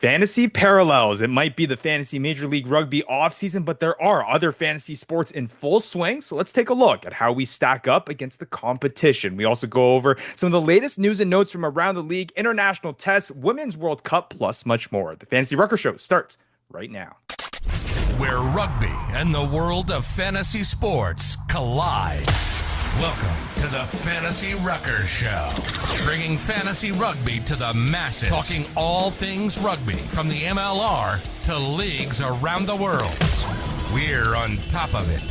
Fantasy parallels. It might be the fantasy Major League Rugby offseason, but there are other fantasy sports in full swing. So let's take a look at how we stack up against the competition. We also go over some of the latest news and notes from around the league, international tests, Women's World Cup, plus much more. The Fantasy Rucker Show starts right now. Where rugby and the world of fantasy sports collide. Welcome to the Fantasy Ruckers Show, bringing fantasy rugby to the masses, talking all things rugby from the MLR to leagues around the world. We're on top of it.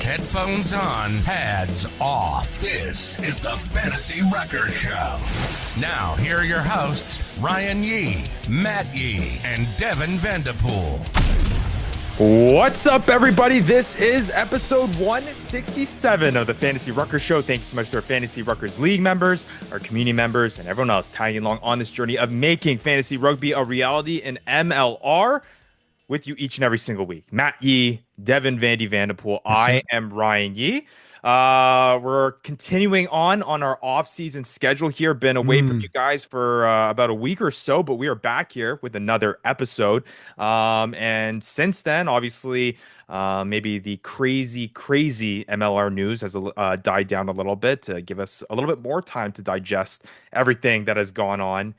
Headphones on, pads off. This is the Fantasy Ruckers Show. Now, here are your hosts, Ryan Yee, Matt Yee, and Devin Vanderpool. What's up, everybody? This is episode 167 of the Fantasy Ruckers Show. Thank you so much to our Fantasy Ruckers League members, our community members, and everyone else tagging along on this journey of making fantasy rugby a reality in MLR with you each and every single week. Matt Yee, Devin Vanderpool. I am Ryan Yee. We're continuing on our off-season schedule here. Been away from you guys for about a week or so, but we are back here with another episode. And since then, obviously, maybe the crazy MLR news has died down a little bit to give us a little bit more time to digest everything that has gone on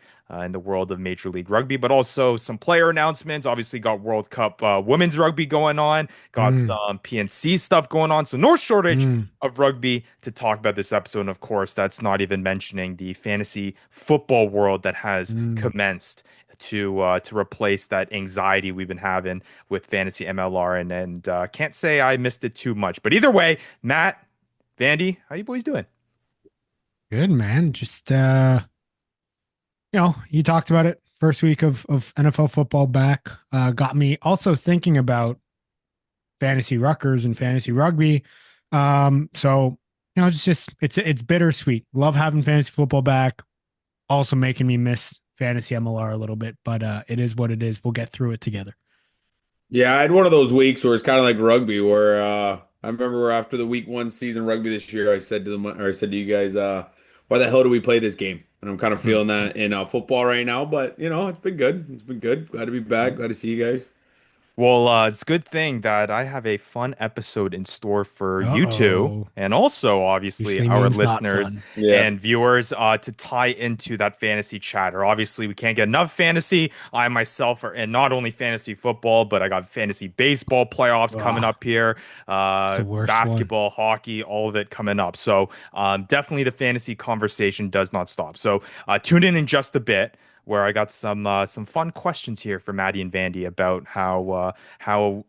in the world of Major League Rugby, but also some player announcements. Obviously, got World Cup women's rugby going on, got some PNC stuff going on. So no shortage of rugby to talk about this episode. And of course, that's not even mentioning the fantasy football world that has commenced to replace that anxiety we've been having with fantasy MLR. And can't say I missed it too much. But either way, Matt, Vandy, how you boys doing? Good, man. Just you talked about it. First week of NFL football back got me also thinking about fantasy ruckers and fantasy rugby. It's bittersweet. Love having fantasy football back. Also making me miss fantasy MLR a little bit, but it is what it is. We'll get through it together. Yeah, I had one of those weeks where it's kind of like rugby, where I remember after the week one season rugby this year, I said to you guys, why the hell do we play this game? And I'm kind of feeling that in football right now, but it's been good. It's been good. Glad to be back. Glad to see you guys. Well, it's a good thing that I have a fun episode in store for you two, and also obviously Usually our means not listeners fun. Yeah. and viewers to tie into that fantasy chatter. Obviously, we can't get enough fantasy. I myself are in not only fantasy football, but I got fantasy baseball playoffs coming up here, the worst basketball, hockey, all of it coming up. So definitely the fantasy conversation does not stop. So tune in just a bit, where I got some fun questions here for Maddie and Vandy about how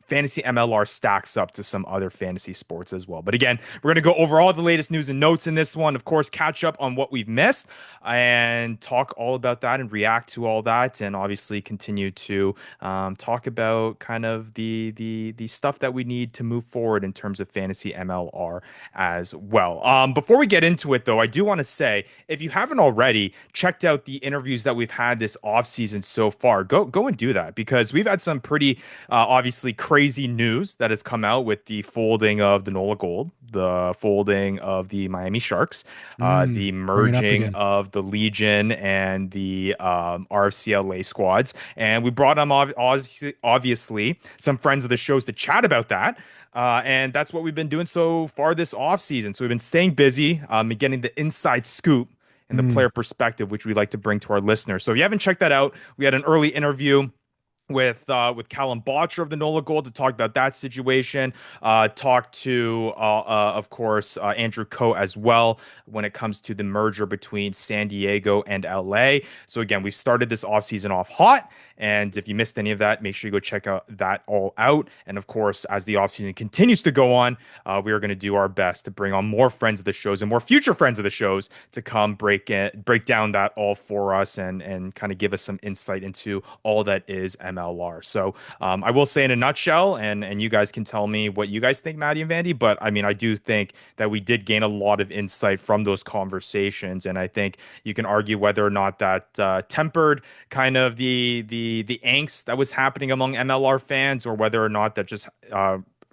fantasy MLR stacks up to some other fantasy sports as well. But again, we're going to go over all the latest news and notes in this one. Of course, catch up on what we've missed and talk all about that and react to all that, and obviously continue to talk about kind of the stuff that we need to move forward in terms of fantasy MLR as well. Before we get into it, though, I do want to say, if you haven't already checked out the interviews that we've had this offseason so far, go and do that, because we've had some pretty obviously crazy news that has come out with the folding of the NOLA Gold, the folding of the Miami Sharks, the merging of the Legion and the RFCLA squads. And we brought on obviously some friends of the shows to chat about that. And that's what we've been doing so far this offseason. So we've been staying busy, getting the inside scoop and the player perspective, which we like to bring to our listeners. So if you haven't checked that out, we had an early interview with Callum Botcher of the NOLA Gold to talk about that situation. Talk to, of course, Andrew Coe as well when it comes to the merger between San Diego and LA. So again, we started this offseason off hot. And if you missed any of that, make sure you go check out that all out. And of course, as the offseason continues to go on, we are going to do our best to bring on more friends of the shows and more future friends of the shows to come break down that all for us and kind of give us some insight into all that is MLR. So I will say in a nutshell, and you guys can tell me what you guys think, Maddie and Vandy, but I mean, I do think that we did gain a lot of insight from those conversations. And I think you can argue whether or not that tempered kind of the angst that was happening among MLR fans, or whether or not that just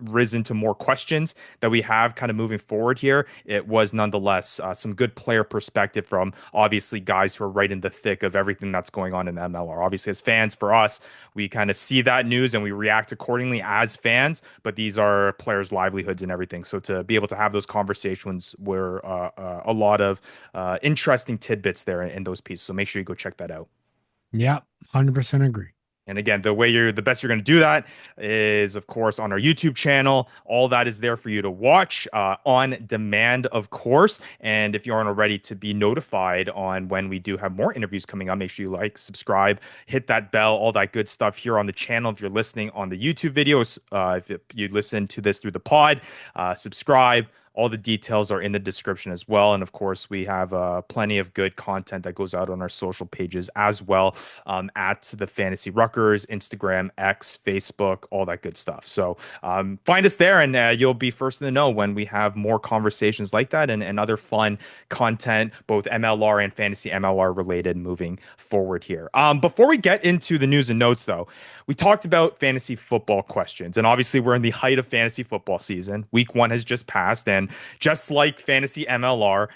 risen to more questions that we have kind of moving forward here, it was nonetheless some good player perspective from obviously guys who are right in the thick of everything that's going on in the MLR. Obviously, as fans, for us, we kind of see that news and we react accordingly as fans, but these are players' livelihoods and everything. So to be able to have those conversations were a lot of interesting tidbits there in those pieces. So make sure you go check that out. Yeah, 100% agree. And again, the best you're going to do that is, of course, on our YouTube channel. All that is there for you to watch on demand, of course. And if you aren't already to be notified on when we do have more interviews coming up, make sure you like, subscribe, hit that bell, all that good stuff here on the channel. If you're listening on the YouTube videos, if you listen to this through the pod, subscribe. All the details are in the description as well. And of course, we have plenty of good content that goes out on our social pages as well, at the Fantasy Ruckers, Instagram, X, Facebook, all that good stuff. So find us there and you'll be first in the know when we have more conversations like that and other fun content, both MLR and fantasy MLR related moving forward here. Before we get into the news and notes, though, we talked about fantasy football questions. And obviously, we're in the height of fantasy football season. Week 1 has just passed. And just like fantasy MLR,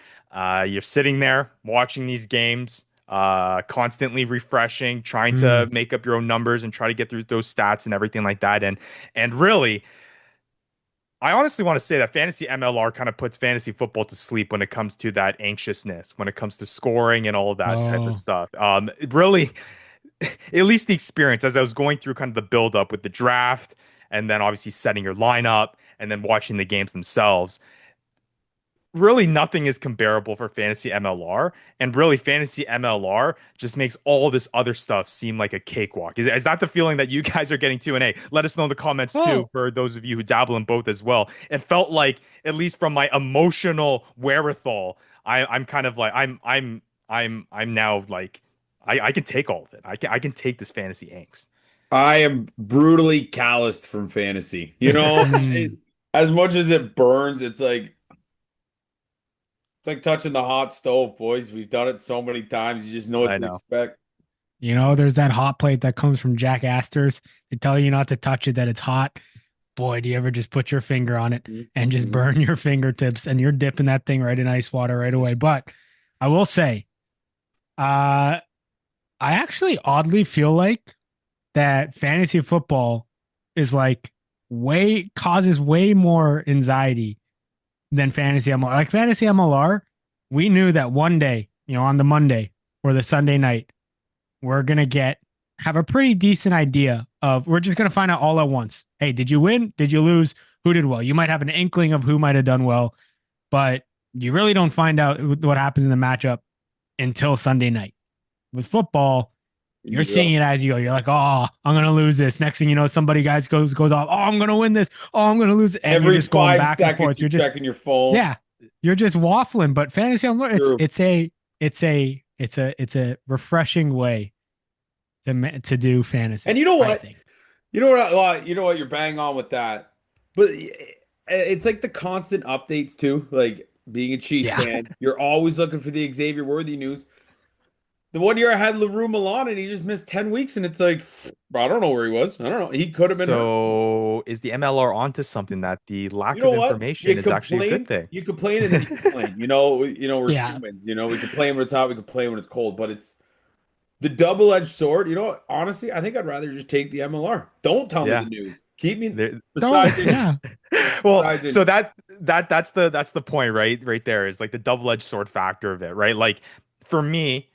you're sitting there watching these games, constantly refreshing, trying to make up your own numbers and try to get through those stats and everything like that. And really, I honestly want to say that fantasy MLR kind of puts fantasy football to sleep when it comes to that anxiousness, when it comes to scoring and all of that type of Oh, stuff. It really, at least the experience as I was going through kind of the build up with the draft and then obviously setting your lineup and then watching the games themselves, really nothing is comparable for fantasy MLR. And really, fantasy MLR just makes all this other stuff seem like a cakewalk. Is that the feeling that you guys are getting too? And hey, let us know in the comments too, well, for those of you who dabble in both as well. It felt like, at least from my emotional wherewithal, I'm kind of like I'm now like I can take all of it. I can take this fantasy angst. I am brutally calloused from fantasy. mm, As much as it burns, it's like touching the hot stove, boys. We've done it so many times. You just know what I to know. expect. there's that hot plate that comes from Jack Astor's. They tell you not to touch it, that it's hot. Boy, do you ever just put your finger on it and just Mhm. burn your fingertips and you're dipping that thing right in ice water right away. But I will say, I actually oddly feel like that fantasy football is like way causes way more anxiety than fantasy MLR. Like fantasy MLR, we knew that one day, on the Monday or the Sunday night, we're gonna have a pretty decent idea of we're just gonna find out all at once. Hey, did you win? Did you lose? Who did well? You might have an inkling of who might have done well, but you really don't find out what happens in the matchup until Sunday night. With football, you're Yep. seeing it as you go. You're like, oh, I'm gonna lose this. Next thing you know, somebody guys goes off. Oh, I'm gonna win this. Oh, I'm gonna lose it. And you're Every just going five back and seconds, forth. you're You're just checking your phone. yeah, you're just waffling. But fantasy unlearn, it's True. it's a it's a it's a it's a refreshing way to do And fantasy. you know I what? think. You know what? You're bang on with that. But it's like the constant updates too. Like being a Chiefs Yeah. fan, you're always looking for the Xavier Worthy news. The one year I had LaRue Milan and he just missed 10 weeks, and it's like, bro, I don't know where he was. I don't know. He could have been hurt. So is the MLR onto something that the You lack know of what? information is actually a good thing? You complain, and then you complain. We're Yeah. humans. We complain when it's hot, we complain when it's cold, but it's the double-edged sword. You know what? Honestly, I think I'd rather just take the MLR. Don't tell me the Yeah. news. Keep me There, Don't. besides injury. Yeah. well, Besides so injury. that's the point, right? Right there is like the double-edged sword factor of it, right? Like for me,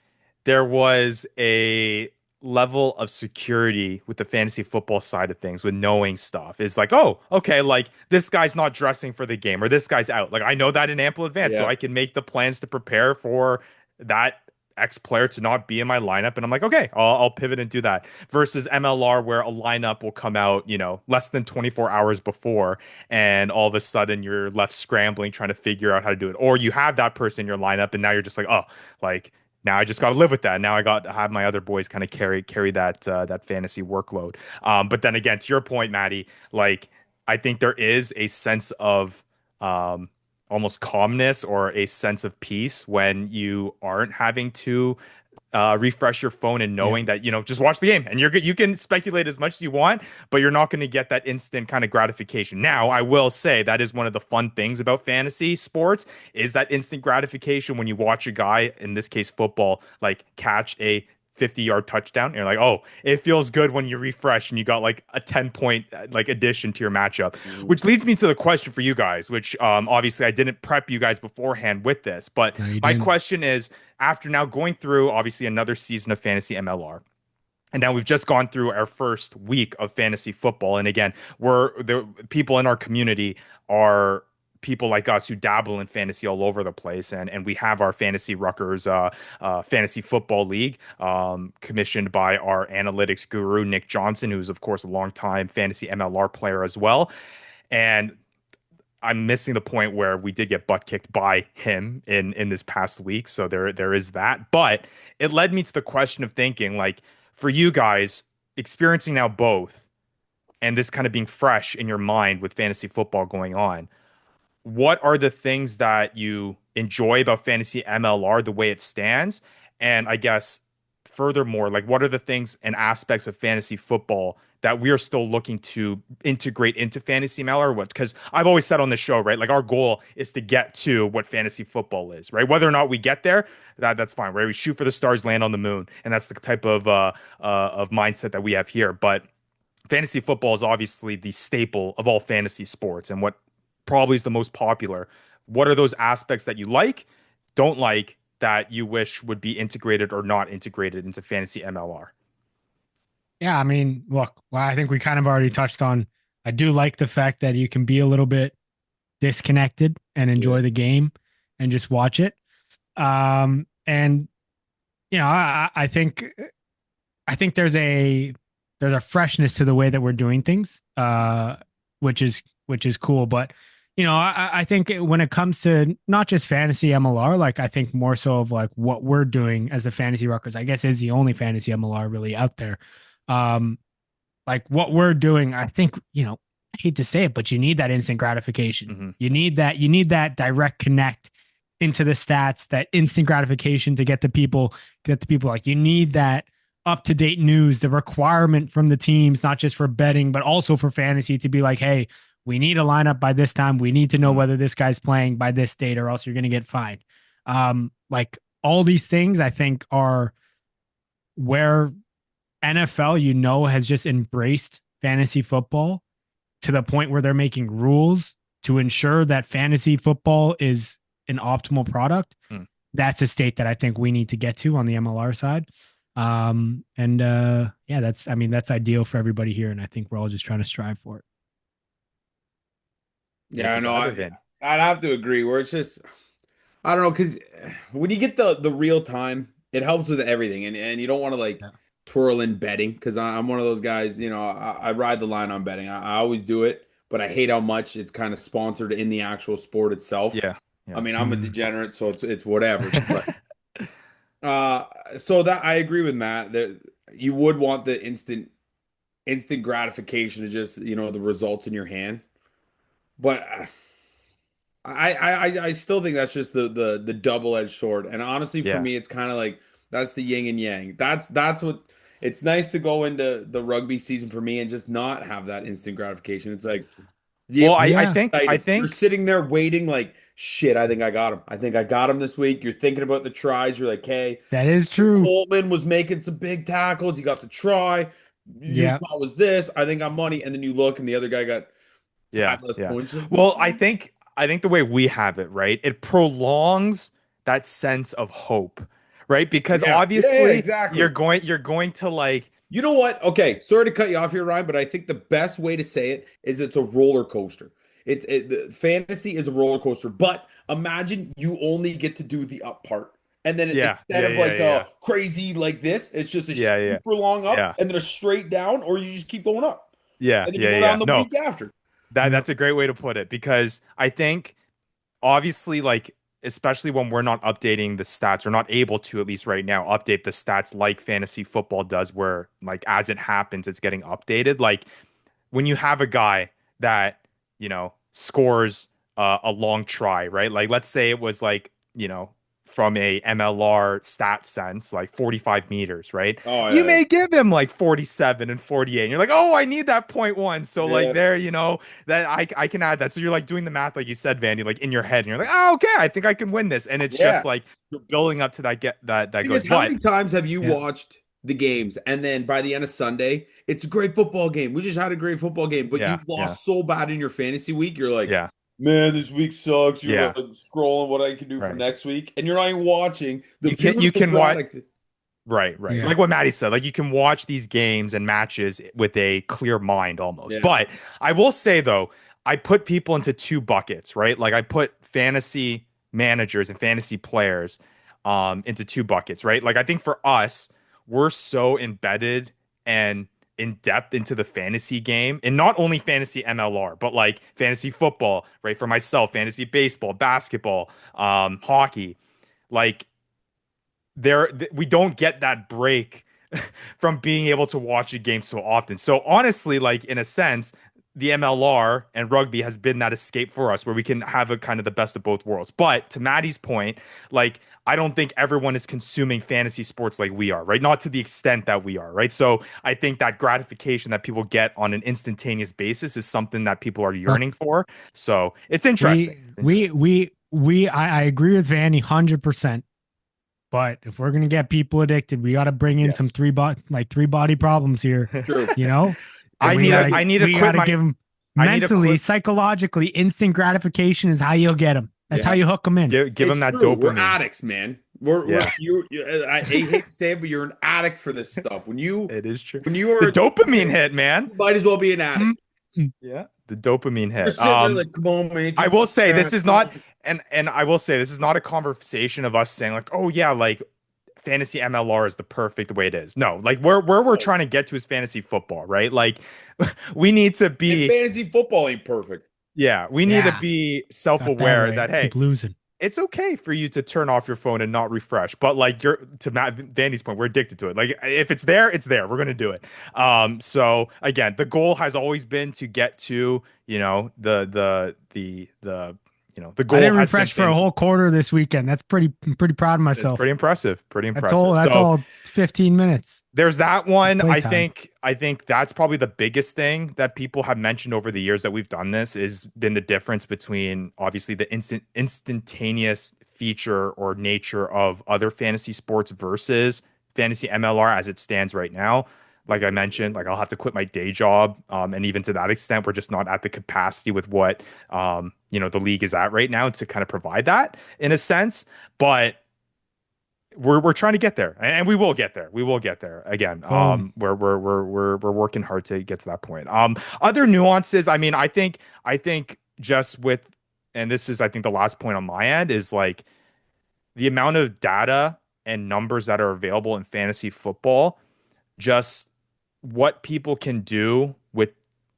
there was a level of security with the fantasy football side of things with knowing stuff is like, oh, okay, like this guy's not dressing for the game or this guy's out. Like I know that in ample advance, so Yeah. I can make the plans to prepare for that X player to not be in my lineup. And I'm like, okay, I'll pivot and do that. Versus MLR, where a lineup will come out, less than 24 hours before, and all of a sudden you're left scrambling trying to figure out how to do it. Or you have that person in your lineup, and now you're just like, oh, like now I just got to live with that. Now I got to have my other boys kind of carry that fantasy workload. But then again, to your point, Maddie, like I think there is a sense of um, almost calmness or a sense of peace when you aren't having to refresh your phone and Yeah. knowing that, just watch the game and you can speculate as much as you want, but you're not going to get that instant kind of gratification. Now, I will say that is one of the fun things about fantasy sports is that instant gratification when you watch a guy, in this case football, like catch a 50-yard touchdown. And you're like, oh, it feels good when you refresh and you got like a 10-point like addition to your matchup. Mhm. Which leads me to the question for you guys, which obviously I didn't prep you guys beforehand with this, but No, you my didn't. question is, after now going through obviously another season of fantasy MLR, and now we've just gone through our first week of fantasy football. And again, we're the people in our community are people like us who dabble in fantasy all over the place. And we have our fantasy Ruckers fantasy football league commissioned by our analytics guru, Nick Johnson, who's of course a longtime fantasy MLR player as well. And I'm missing the point where we did get butt kicked by him in this past week. So there is that. But it led me to the question of thinking, like, for you guys experiencing now both and this kind of being fresh in your mind with fantasy football going on, what are the things that you enjoy about fantasy MLR the way it stands? And I guess furthermore, like what are the things and aspects of fantasy football that we are still looking to integrate into fantasy MLR? What? Because I've always said on the show, right? Like our goal is to get to what fantasy football is, right? Whether or not we get there, that's fine, right? We shoot for the stars, land on the moon, and that's the type of mindset that we have here. But fantasy football is obviously the staple of all fantasy sports and what probably is the most popular. What are those aspects that you like, don't like, that you wish would be integrated or not integrated into fantasy MLR? Yeah, I mean, look, well, I think we kind of already touched on. I do like the fact that you can be a little bit disconnected and Yeah. enjoy the game and just watch it. And I think there's a freshness to the way that we're doing things, which is cool. But I think when it comes to not just fantasy MLR, like I think more so of like what we're doing as the fantasy Ruckers, I guess is the only fantasy MLR really out there. Um, like what we're doing, I think, I hate to say it, but you need that instant gratification. Hmm. You need that direct connect into the stats, that instant gratification to get the people like you need that up to date news, the requirement from the teams, not just for betting, but also for fantasy to be like, hey, we need a lineup by this time. We need to know Hmm. whether this guy's playing by this date or else you're going to get fined. Like all these things I think are where NFL, has just embraced fantasy football to the point where they're making rules to ensure that fantasy football is an optimal product. Hmm. That's a state that I think we need to get to on the MLR side. And yeah, that's ideal for everybody here. And I think we're all just trying to strive for it. Yeah, I Anything to know. add, Vin? I'd have to agree. Where it's just I don't know because when you get the real time, it helps with everything, and you don't want to like Yeah. twirl in betting because I'm one of those guys. I ride the line on betting. I always do it, but I hate how much it's kind of sponsored in the actual sport itself. Yeah. I Yeah. mean, I'm a Mm. degenerate, so it's whatever. But uh, so that I agree with Matt that you would want the instant gratification to just the results in your hand, but. I still think that's just the double-edged sword. And honestly, for Yeah. me, it's kind of like that's the yin and yang. That's what it's nice to go into the rugby season for me and just not have that instant gratification. It's like Well, you I Yeah, think I excited. You're think sitting there waiting like shit, I think I got him. I think I got him this week. You're thinking about the tries. You're like, hey, that is true. Coleman was making some big tackles. He got the try. Yeah, Utah was this. I think I'm money. And then you look and the other guy got yeah, five less yeah. points. You're like, Well, I what? think I think the way we have it, right? It prolongs that sense of hope, right? Because Yeah, obviously exactly. you're going to like, You know what? Okay, sorry to cut you off here, Ryan, but I think the best way to say it is it's a roller coaster. The fantasy is a roller coaster, but imagine you only get to do the up part. And then yeah, instead yeah, of yeah, like yeah, a crazy like this, it's just a yeah, yeah, super long up yeah, and then a straight down, or you just keep going up. yeah, And then you yeah, go yeah. down the No, week after. yeah, that's a great way to put it because I think obviously like especially when we're not updating the stats or not able to at least right now update the stats like fantasy football does where like as it happens it's getting updated like when you have a guy that scores a long try, right? Like let's say it was like from a MLR stat sense, like 45 meters, right? Oh You yeah, may give him like 47 and 48. And you're like, oh, I need that point one. So like yeah. there, that I can add that. So you're like doing the math, like you said, Vandy, like in your head, and you're like, oh, okay, I think I can win this. And it's Yeah. just like you're building up to that goes. Because how But many times have you Yeah. watched the games and then by the end of Sunday, it's a great football game. We just had a great football game, but you yeah, yeah, lost so bad in your fantasy week. You're like, yeah, man, this week sucks. You're yeah, like scrolling what I can do for right. next week, and you're not even watching the You beautiful can watch. product. Right, right. Yeah. Like what Maddie said, like you can watch these games and matches with a clear mind almost. Yeah. But I will say though, I put people into two buckets, right? Like I put fantasy managers and fantasy players into two buckets, right? Like I think for us, we're so embedded and in depth into the fantasy game and not only fantasy MLR, but like fantasy football, right? For myself, fantasy baseball, basketball, hockey. Like we don't get that break from being able to watch a game so often. So honestly, like in a sense, the MLR and rugby has been that escape for us where we can have a kind of the best of both worlds. But to Maddie's point, like I don't think everyone is consuming fantasy sports like we are, right? Not to the extent that we are, right? So I think that gratification that people get on an instantaneous basis is something that people are Look, yearning for. So it's interesting. we It's we interesting. we I agree with Vanny 100%. But if we're gonna get people addicted, we got to bring in some Yes. three body problems here, True. you know. And I we need to gotta I need to we quit gotta my give them I need to mentally, quit. psychologically, instant gratification is how you'll get them. That's how Yeah. you hook them in. Give them It's that true. We're dopamine. addicts, man. We're Yeah, I hate to say it, but you're an addict for this stuff. it is true. When you The are a dopamine hit, man. you might as well be an addict. Mm. Yeah, the dopamine You're hit. sitting there like, come on, man. I Keep will say this is not, going. and I will say this is not a conversation of us saying like, oh yeah, like fantasy MLR is the perfect way it is. No, like where we're trying to get to is fantasy football, right? Like we need to And be, fantasy football ain't perfect. yeah, we need to Yeah, be got that self-aware right. that hey, Keep losing. it's okay for you to turn off your phone and not refresh. But like you're to Matt Vandy's point, we're addicted to it. Like if it's there, it's there. We're gonna do it. So again, the goal has always been to get to, the I goal didn't has been refresh for a fantasy. whole quarter this weekend. I'm pretty proud of It's myself. pretty impressive. Pretty That's all. impressive. That's So all. 15 minutes there's that one. I playtime. think I think that's probably the biggest thing that people have mentioned over the years that we've done this is been the difference between obviously the instantaneous feature or nature of other fantasy sports versus fantasy MLR as it stands right now. Like I mentioned, like I'll have to quit my day job, and even to that extent, we're just not at the capacity with what the league is at right now to kind of provide that in a sense. But we're trying to get there, and we will get there. We will get there again. Boom. We're working hard to get to that point. Other nuances. I mean, I think just with, and this is I think the last point on my end is like the amount of data and numbers that are available in fantasy football. Just what people can do with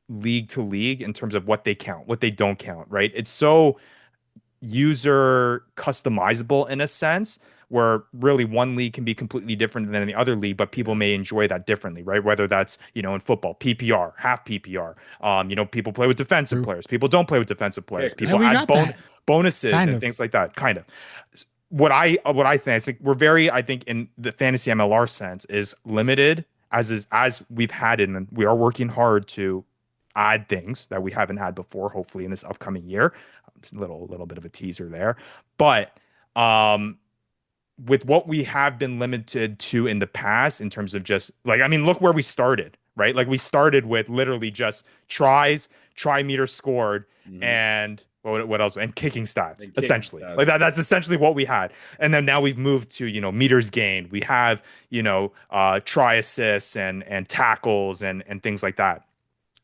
league to league in terms of what they count, what they don't count. Right? It's so user customizable in a sense where really one league can be completely different than the other league, but people may enjoy that differently, right? Whether that's, in football, PPR, half PPR. People play with defensive True. players. People don't play with defensive players. Pick. And People we add got that bonuses kind and of. things like that, kind of. What I think is like we're very, I think in the fantasy MLR sense is limited as we've had it, and we are working hard to add things that we haven't had before, hopefully in this upcoming year. Just a little bit of a teaser there. But with what we have been limited to in the past, in terms of just like, I mean, look where we started, right? Like we started with literally just try meter scored, Mhm. and what else? And kicking stats, And kicking essentially. stats. Like that's essentially what we had. And then now we've moved to, meters gained. We have, try assists and tackles and things like that.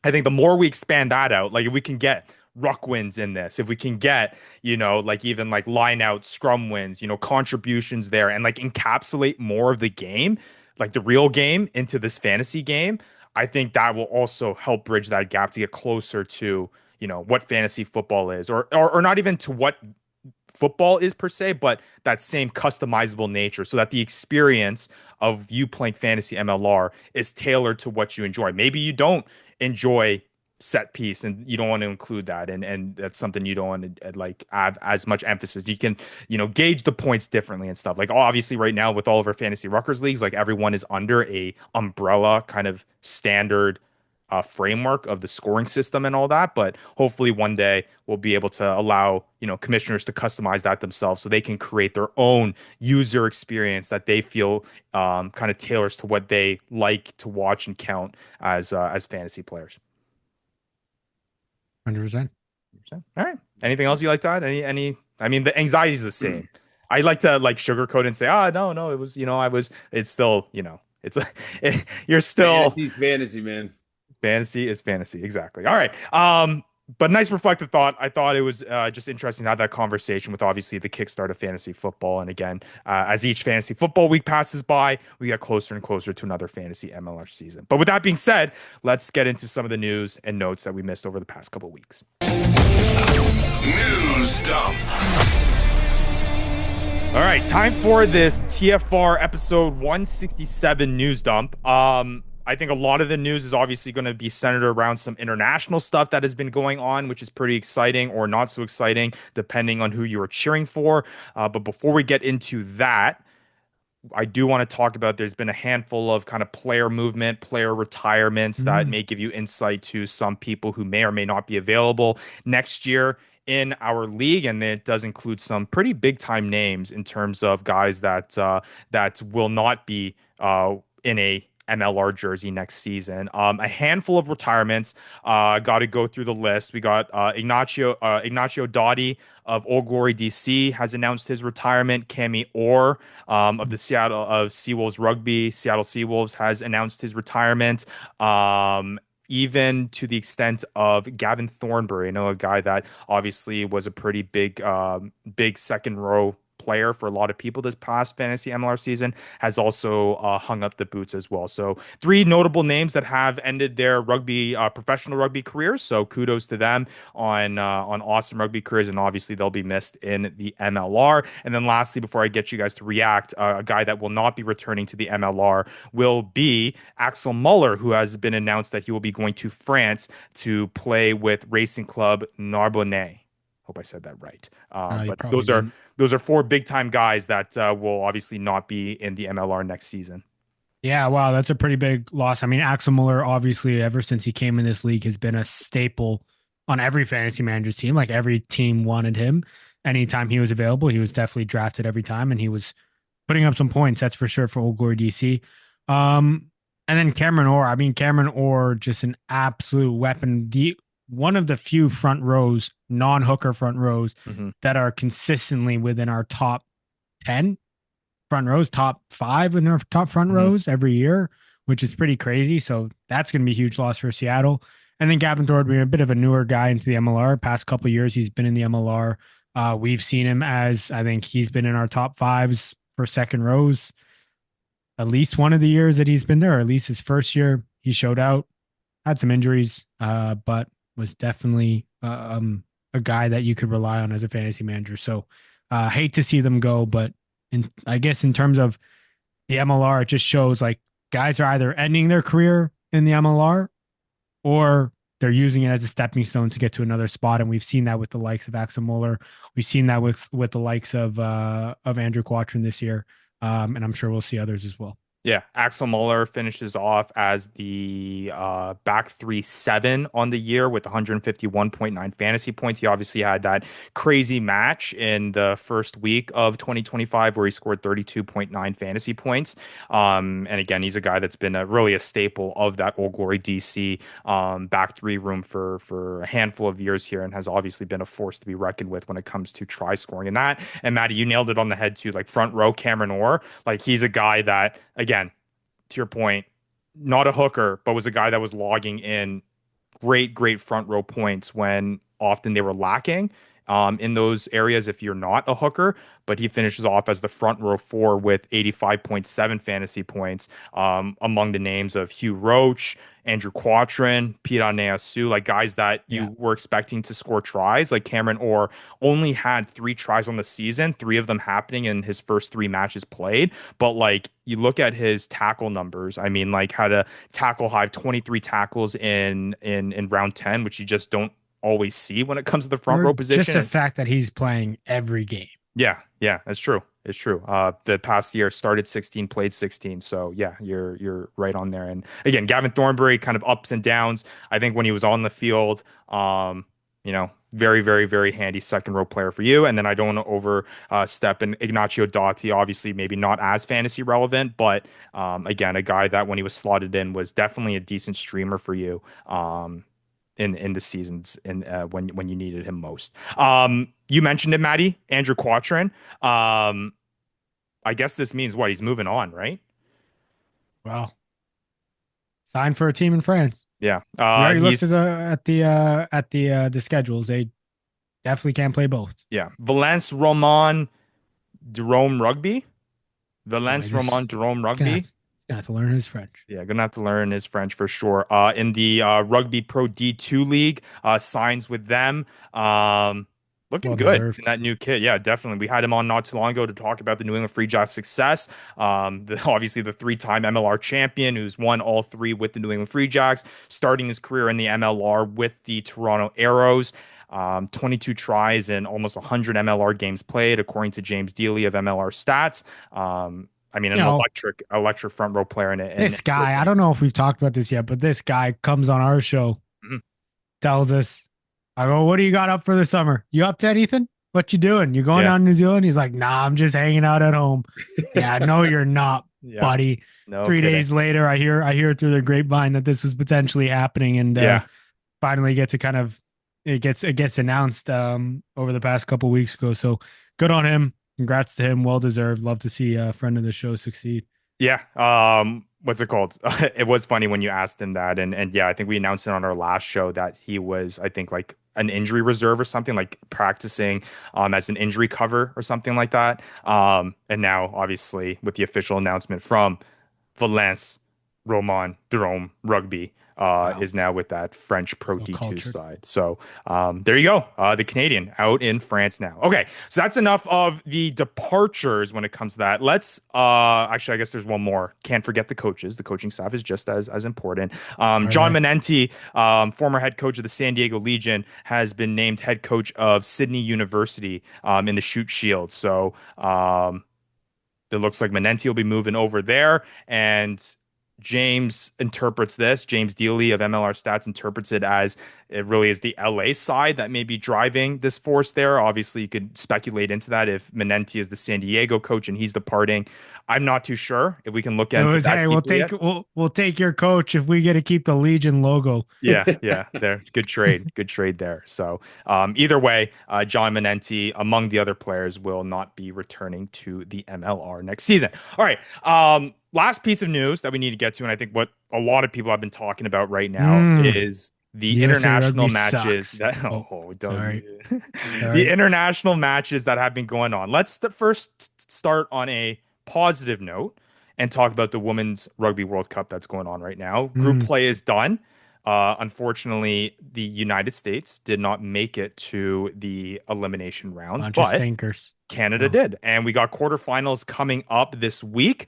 I think the more we expand that out, like if we can get ruck wins in this, if we can get, like even like line out scrum wins, contributions there and like encapsulate more of the game, like the real game into this fantasy game, I think that will also help bridge that gap to get closer to, what fantasy football is or not even to what football is per se, but that same customizable nature so that the experience of you playing fantasy MLR is tailored to what you enjoy. Maybe you don't enjoy set piece, and you don't want to include that, and that's something you don't want to like have as much emphasis. You can, gauge the points differently and stuff. Like obviously right now with all of our fantasy Ruckers leagues, like everyone is under a umbrella kind of standard framework of the scoring system and all that. But hopefully one day we'll be able to allow, commissioners to customize that themselves so they can create their own user experience that they feel kind of tailors to what they like to watch and count as fantasy players. 100%. All right. Anything else you like to add? I mean, the anxiety is the same. I like to like sugarcoat and say, no, no, it was, it's still, it's, you're still, Fantasy's fantasy, man. fantasy is fantasy. Exactly. All right. But nice reflective thought. I thought it was just interesting to have that conversation with obviously the kickstart of fantasy football. And again, as each fantasy football week passes by, we get closer and closer to another fantasy MLR season. But with that being said, let's get into some of the news and notes that we missed over the past couple of weeks. News dump. All right, time for this TFR episode 167 news dump. I think a lot of the news is obviously going to be centered around some international stuff that has been going on, which is pretty exciting or not so exciting, depending on who you are cheering for. But before we get into that, I do want to talk about there's been a handful of kind of player movement, player retirements that may give you insight to some people who may or may not be available next year in our league, and it does include some pretty big time names in terms of guys that will not be in a MLR jersey next season. A handful of retirements. Got to go through the list. We got Ignacio Dottie of Old Glory DC has announced his retirement. Cammy Orr of the Seawolves Rugby, Seattle Seawolves has announced his retirement. Even to the extent of Gavin Thornbury, I know a guy that obviously was a pretty big second row player for a lot of people this past fantasy MLR season, has also hung up the boots as well. So three notable names that have ended their professional rugby careers. So kudos to them on awesome rugby careers, and obviously they'll be missed in the MLR. And then lastly, before I get you guys to react, a guy that will not be returning to the MLR will be Axel Muller, who has been announced that he will be going to France to play with Racing Club Narbonne. Hope I said that right. You But probably didn't. those are four big time guys that will obviously not be in the MLR next season. Yeah, wow, that's a pretty big loss. I mean, Axel Muller, obviously, ever since he came in this league, has been a staple on every fantasy manager's team. Like every team wanted him. Anytime he was available, he was definitely drafted every time, and he was putting up some points. That's for sure for Old Glory DC. And then Cameron Orr. I mean, Cameron Orr, just an absolute weapon. The one of the few front rows, non-hooker front rows, Mm-hmm. that are consistently within our top 10 front rows, top 5 in our top front Mm-hmm. rows every year, which is pretty crazy. So that's going to be a huge loss for Seattle. And then Gavin Thornbury, a bit of a newer guy into the MLR. Past couple of years, he's been in the MLR. We've seen him as, I think he's been in our top 5s for second rows at least one of the years that he's been there, or at least his first year. He showed out, had some injuries, but was definitely a guy that you could rely on as a fantasy manager. So hate to see them go, but I guess in terms of the MLR, it just shows like guys are either ending their career in the MLR or they're using it as a stepping stone to get to another spot. And we've seen that with the likes of Axel Muller. We've seen that with the likes of Andrew Quattrin this year. And I'm sure we'll see others as well. Yeah, Axel Muller finishes off as the back 3-7 on the year with 151.9 fantasy points. He obviously had that crazy match in the first week of 2025 where he scored 32.9 fantasy points. And again, he's a guy that's been really a staple of that Old Glory DC back three room for a handful of years here, and has obviously been a force to be reckoned with when it comes to try scoring. And that, and Maddie, you nailed it on the head too. Like front row, Cameron Orr, like he's a guy that, again, to your point, not a hooker, but was a guy that was logging in great front row points when often they were lacking. in those areas if you're not a hooker, but he finishes off as the front row four with 85.7 fantasy points, among the names of Hugh Roach, Andrew Quattrin, Pete Aneasu, like guys that Yeah. you were expecting to score tries. Like Cameron Orr only had three tries on the season, three of them happening in his first three matches played. But like you look at his tackle numbers, I mean, like had a tackle high of 23 tackles in round 10, which you just don't always see when it comes to the front Or row just position. the And fact that he's playing every game. yeah, yeah, that's true. It's true. The past year started 16, played 16. So yeah, you're right on there. And again, Gavin Thornbury, kind of ups and downs. I think when he was on the field, very, very, very handy second row player for you. And then I don't want to overstep. And Ignacio Dotti, obviously, maybe not as fantasy relevant, but again, a guy that when he was slotted in was definitely a decent streamer for you. In the seasons and when you needed him most. You mentioned it, Maddie, Andrew Quattrin. I guess this means what? He's moving on, right? Well, signed for a team in France. Yeah. We already looked He's at the schedules. They definitely can't play both. yeah. Valence Roman Jerome Rugby. Boy, Valence this Roman Jerome gonna have Rugby. to, gonna have to learn his French. Yeah, gonna have to learn his French for sure. In the Rugby Pro D2 League, signs with them. Looking Well good in deserved. that new kid. Yeah, definitely. We had him on not too long ago to talk about the New England Free Jacks' success. Obviously the three-time MLR champion who's won all three with the New England Free Jacks, starting his career in the MLR with the Toronto Arrows. 22 tries and almost 100 MLR games played, according to James Dealey of MLR Stats. I mean, You an know, electric front row player and this guy, I don't know if we've talked about this yet, but this guy comes on our show, Mhm. tells us, I go, what do you got up for the summer? You up to anything? What you doing? You going Yeah, down to New Zealand? He's like, nah, I'm just hanging out at home. Yeah, no, you're not, yeah, buddy. no Three kidding. days later, I hear through the grapevine that this was potentially happening, and Yeah, finally get to kind of it gets announced over the past couple weeks ago. So good on him. Congrats to him. Well deserved. Love to see a friend of the show succeed. yeah. What's it called? It was funny when you asked him that, and yeah, I think we announced it on our last show that he was, I think, like an injury reserve or something, like practicing as an injury cover or something like that. And now obviously with the official announcement from Valence Roman Drôme Rugby Wow. is now with that French Pro So D2 cultured. side. So there you go. The Canadian out in France now. Okay, so that's enough of the departures when it comes to that. Let's actually, I guess there's one more. Can't forget the coaches. The coaching staff is just as important. All John right. Menenti, former head coach of the San Diego Legion, has been named head coach of Sydney University in the Shoot Shield. So it looks like Menenti will be moving over there, and James interprets this. James Dealey of MLR Stats interprets it as it really is the LA side that may be driving this force there. Obviously, you could speculate into that if Menenti is the San Diego coach and he's departing. I'm not too sure if we can look It into was, that hey, we'll deeply take yet. we'll take your coach if we get to keep the Legion logo. Yeah, yeah, there. Good trade there. So, either way, John Menenti, among the other players, will not be returning to the MLR next season. All right. Last piece of news that we need to get to, and I think what a lot of people have been talking about right now Mm, is the USA international Rugby matches sucks. that Oh, don't sorry. the Sorry. international matches that have been going on. Let's first start on a positive note and talk about the Women's Rugby World Cup that's going on right now. Group Mm, play is done. Unfortunately, the United States did not make it to the elimination rounds, bunch of but stinkers. Canada Oh, did. And we got quarterfinals coming up this week,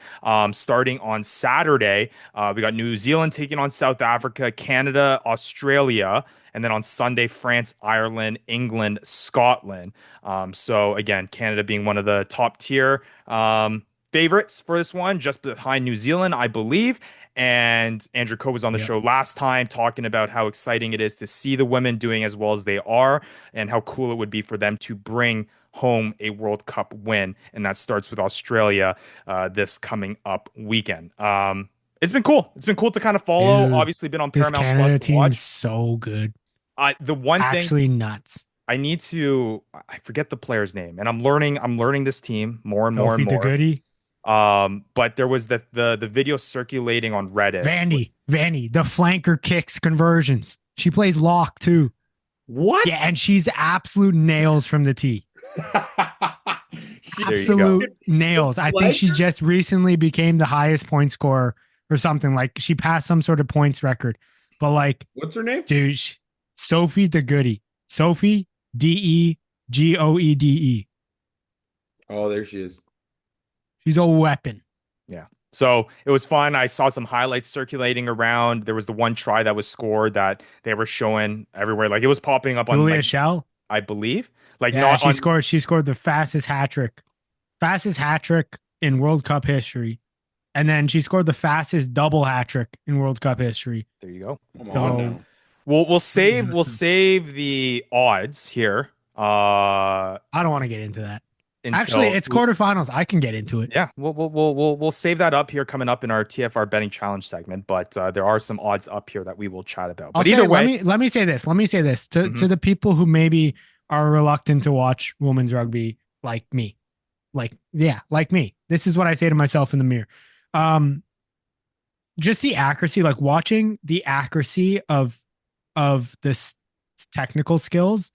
starting on Saturday. We got New Zealand taking on South Africa, Canada, Australia, and then on Sunday, France, Ireland, England, Scotland. So again, Canada being one of the top tier favorites for this one, just behind New Zealand, I believe. And Andrew Coe was on the yep. show last time talking about how exciting it is to see the women doing as well as they are and how cool it would be for them to bring home a World Cup win. And that starts with Australia this coming up weekend. It's been cool. It's been cool to kind of follow. Dude, Obviously, been on this Paramount Plus Canada to team's watch. so good. The one thing Actually nuts. I need to, I forget the player's name, and I'm learning this team more and more and Kofi the more. Goodie. But there was the video circulating on Reddit. Vandy. The flanker kicks conversions. She plays lock too. Yeah, What? and she's absolute nails from the tee. She There you go. Absolute nails. I think like she just recently became the highest point scorer or something. Like she passed some sort of points record. But like, what's her name? dude, Sophie the Goody. Sophie Degoede. Oh, there she is. She's a weapon. Yeah. So it was fun. I saw some highlights circulating around. There was the one try that was scored that they were showing everywhere. Like it was popping up on Julia like Shell. I believe. Like Yeah, not on she scored the fastest hat trick in World Cup history. And then she scored the fastest double hat trick in World Cup history. there you go. Come on So now. We'll pretty save impressive. the odds here I don't want to get into that. Actually, until it's quarterfinals. I can get into it. yeah, we'll save that up here coming up in our TFR betting challenge segment, but there are some odds up here that we will chat about. I'll But either say way, let me say this. Let me say this mhm, to the people who maybe are reluctant to watch women's rugby like me. Like, yeah, like me. This is what I say to myself in the mirror. Um, just the accuracy, like watching the accuracy of this technical skills,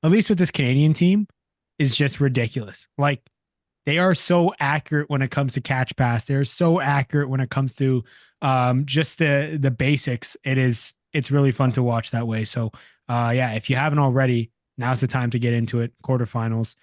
at least with this Canadian team, is just ridiculous. Like they are so accurate when it comes to catch pass. They're so accurate when it comes to just the basics. It's really fun to watch that way. So yeah, if you haven't already, now's the time to get into it. Quarterfinals,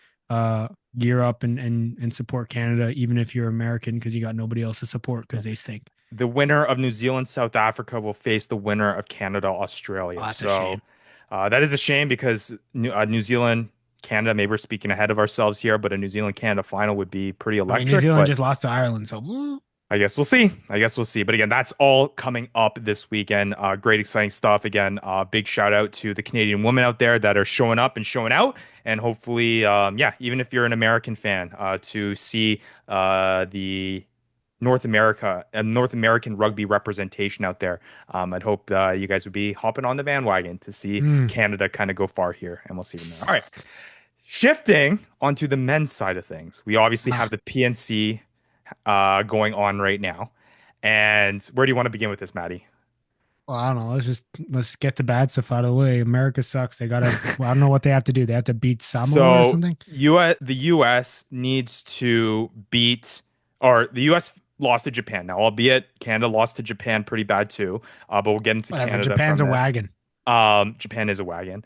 gear up and support Canada, even if you're American, because you got nobody else to support yeah. because they stink. The winner of New Zealand South Africa will face the winner of Canada Oh, Australia. that's a So shame. that is a shame because New Zealand Canada, maybe we're speaking ahead of ourselves here, but a New Zealand Canada final would be pretty I mean, New electric. Zealand But just lost to Ireland, so I guess we'll see. I guess we'll see. But again, that's all coming up this weekend. Great, exciting stuff. Again, big shout out to the Canadian women out there that are showing up and showing out. And hopefully, yeah, even if you're an American fan, to see the North American rugby representation out there. I'd hope you guys would be hopping on the bandwagon to see mm. Canada kind of go far here, and we'll see from there. All right. Shifting onto the men's side of things, we obviously have Ah, the PNC going on right now. And where do you want to begin with this, Maddie? well, I don't know. Let's get the bad stuff out of the way. America sucks. They gotta. Well, I don't know what they have to do. They have to beat Samoa or So, something. the U.S. needs to beat, or the U.S. lost to Japan now, albeit Canada lost to Japan pretty bad too. But we'll get into Whatever. Canada Japan's from a this. wagon. Japan is a wagon.